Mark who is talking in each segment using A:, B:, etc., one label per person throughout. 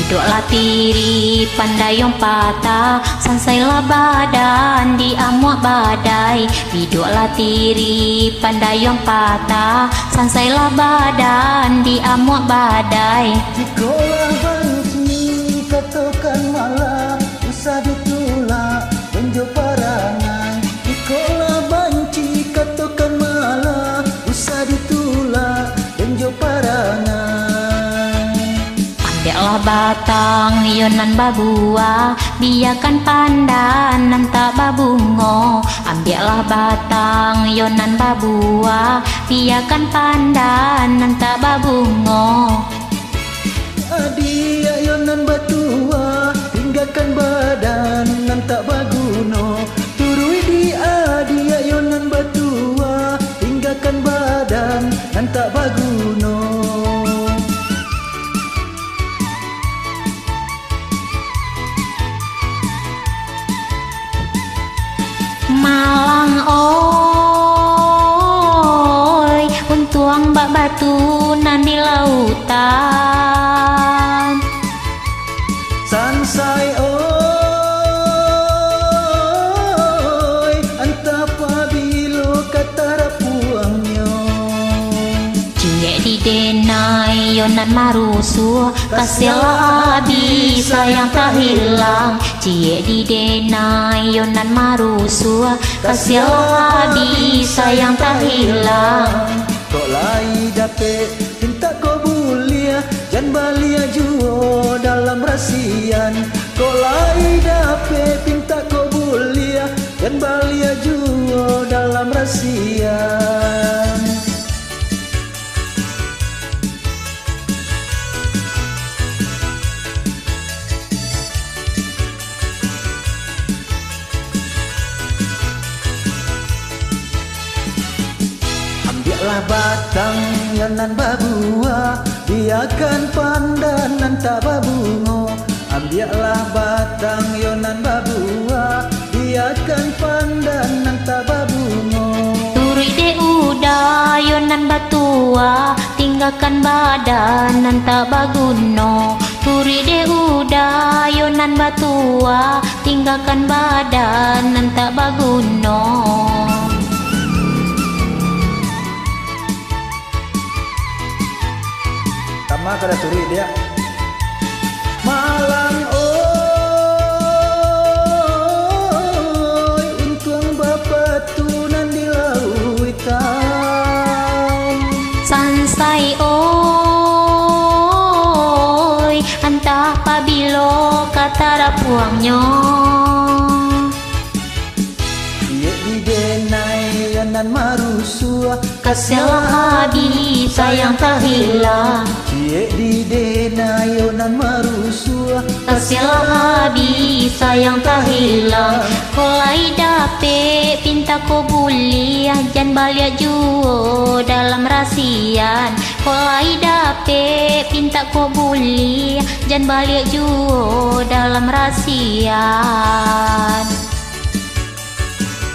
A: Duduklah tiri pandai yang patah, sansailah badan di amuk badai. Duduklah tiri pandai yang patah, sansailah badan di amuk badai.
B: Jikalau banci katakan malah, usah ditolak benjo parangan. Jikalau banci katakan malah, usah ditolak benjo parangan.
A: Ambillah batang yonan babua, biarkan pandanan tak babungo. Ambillah batang yonan babua, biarkan pandanan tak babungo.
B: Adia yonan batua, tinggalkan badan nan tak baguno. Turui dia adia yonan batua, tinggalkan badan nan tak baguno.
A: Malang oi, untuang bak batu nan di lautan.
B: Sansai oi, anta pabilo katara puangnya.
A: Cie di denai yonan marusu, kasihlah abi sayang tak hilang. Cie di denai yonan marusu, kasihlah abi sayang tak hilang.
B: Kok lai dapet minta kau bulia, jan balia juo dalam rasian. Kok lai dapet minta kau bulia, jan balia juo dalam rasian. Ambillah batang yonan babua, biarkan pandanan tak babungo. Ambillah batang yonan babua, biarkan pandanan tak babungo.
A: Turi de udah yonan batua, tinggalkan badanan tak baguno. Turi de udah yonan batua, tinggalkan badanan tak baguno.
B: Tama kada turi dia. Malang oi, untung bapa tunan di lautan.
A: Sansai oi, antah pabilo katara puangnya.
B: Ye di denai yonan marusua,
A: Kasihlah abi sayang tak hilang.
B: Cie di denai yonan marusua,
A: Kasihlah abi sayang tak hilang. Kolai dape pinta ko buliah, jan balik juo dalam rasian. Kolai dape pinta ko buliah, jan balik juo dalam rasian.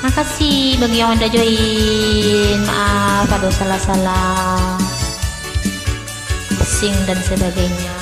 A: Makasih bagi yang udah join. Maaf kalau salah-salah, pusing dan sebagainya.